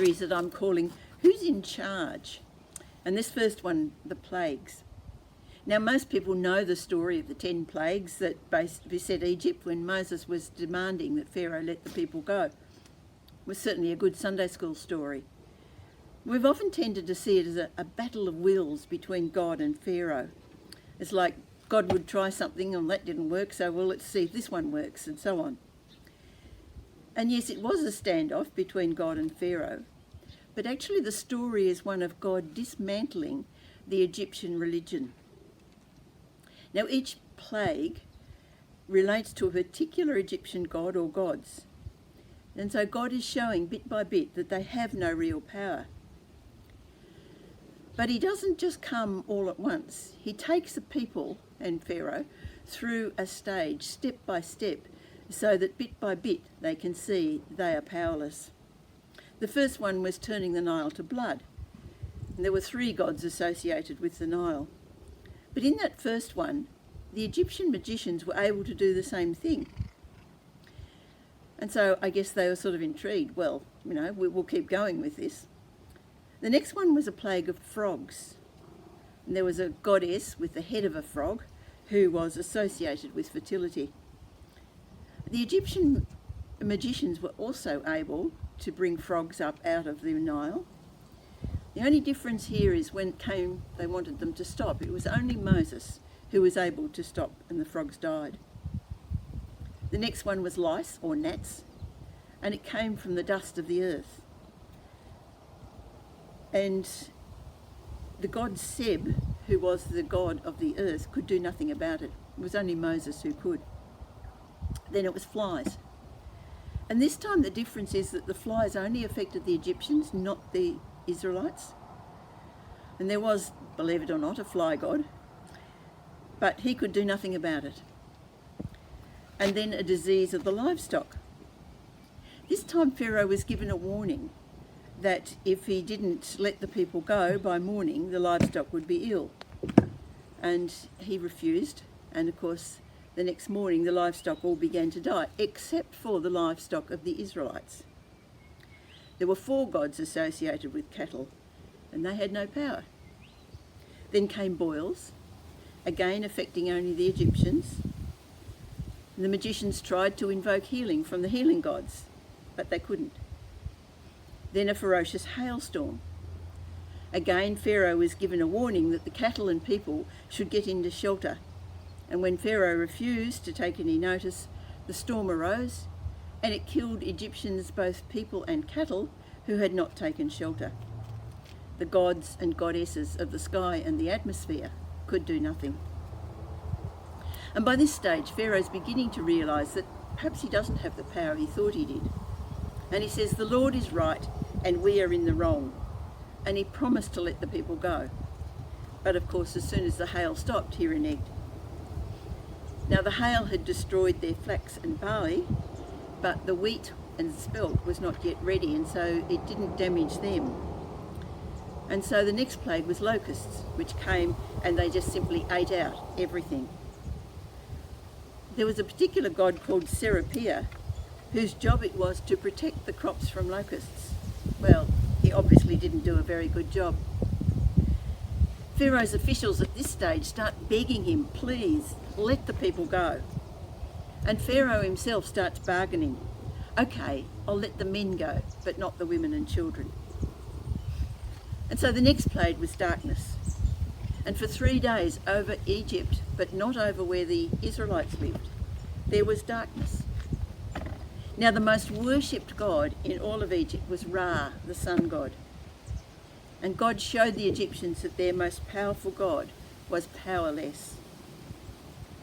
series that I'm calling Who's in Charge? And this first one, the plagues. Now, most people know the story of the 10 plagues that beset Egypt when Moses was demanding that Pharaoh let the people go. It was certainly a good Sunday school story. We've often tended to see it as a battle of wills between God and Pharaoh. It's like God would try something and that didn't work, so well, let's see if this one works, and so on. And yes, it was a standoff between God and Pharaoh, but actually the story is one of God dismantling the Egyptian religion. Now, each plague relates to a particular Egyptian god or gods. And so God is showing bit by bit that they have no real power. But he doesn't just come all at once. He takes the people and Pharaoh through a stage, step by step, so that bit by bit they can see they are powerless. The first one was turning the Nile to blood. And there were 3 gods associated with the Nile. But in that first one, the Egyptian magicians were able to do the same thing. And so I guess they were sort of intrigued. Well, we'll keep going with this. The next one was a plague of frogs. And there was a goddess with the head of a frog who was associated with fertility. The Egyptian magicians were also able to bring frogs up out of the Nile. The only difference here is when it came, they wanted them to stop. It was only Moses who was able to stop, and the frogs died. The next one was lice, or gnats, and it came from the dust of the earth. And the god Seb, who was the god of the earth, could do nothing about it. It was only Moses who could. Then it was flies. And this time the difference is that the flies only affected the Egyptians, not the Israelites. And there was, believe it or not, a fly god, but he could do nothing about it. And then a disease of the livestock. This time Pharaoh was given a warning that if he didn't let the people go by morning, the livestock would be ill. And he refused, and of course the next morning the livestock all began to die, except for the livestock of the Israelites. There were 4 gods associated with cattle, and they had no power. Then came boils, again affecting only the Egyptians. The magicians tried to invoke healing from the healing gods, but they couldn't. Then a ferocious hailstorm. Again, Pharaoh was given a warning that the cattle and people should get into shelter. And when Pharaoh refused to take any notice, the storm arose, and it killed Egyptians, both people and cattle, who had not taken shelter. The gods and goddesses of the sky and the atmosphere could do nothing. And by this stage, Pharaoh's beginning to realise that perhaps he doesn't have the power he thought he did. And he says, the Lord is right and we are in the wrong. And he promised to let the people go. But of course, as soon as the hail stopped, he reneged. Now the hail had destroyed their flax and barley, but the wheat and spelt was not yet ready, and so it didn't damage them. And so the next plague was locusts, which came and they just simply ate out everything. There was a particular god called Serapia, whose job it was to protect the crops from locusts. Well, he obviously didn't do a very good job. Pharaoh's officials at this stage start begging him, please, let the people go. And Pharaoh himself starts bargaining. Okay, I'll let the men go, but not the women and children. And so the next plague was darkness. And for 3 days over Egypt, but not over where the Israelites lived, there was darkness. Now the most worshipped god in all of Egypt was Ra, the sun god. And God showed the Egyptians that their most powerful god was powerless.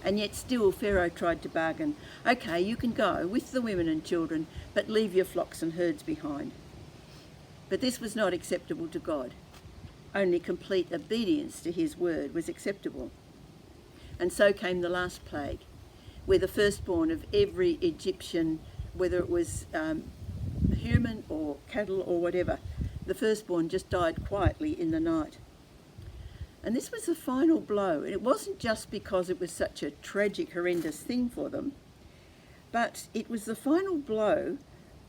And yet still Pharaoh tried to bargain. Okay, you can go with the women and children, but leave your flocks and herds behind. But this was not acceptable to God. Only complete obedience to his word was acceptable. And so came the last plague, where the firstborn of every Egyptian, whether it was human or cattle or whatever, the firstborn just died quietly in the night. And this was the final blow. And it wasn't just because it was such a tragic, horrendous thing for them, but it was the final blow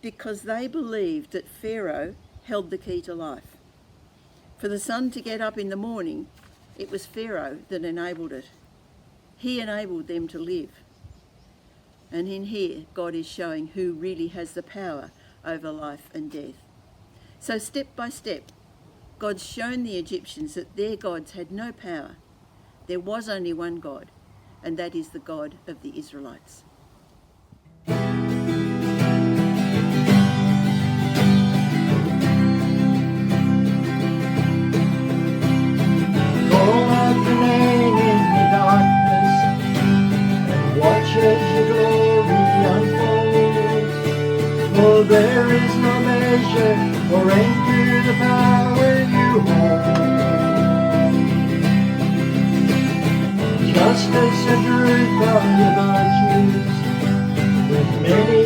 because they believed that Pharaoh held the key to life. For the sun to get up in the morning, it was Pharaoh that enabled it. He enabled them to live. And in here, God is showing who really has the power over life and death. So step by step, God's shown the Egyptians that their gods had no power. There was only one God, and that is the God of the Israelites. For there is no measure or end to the power you hold. Justice and truth are the virtues with many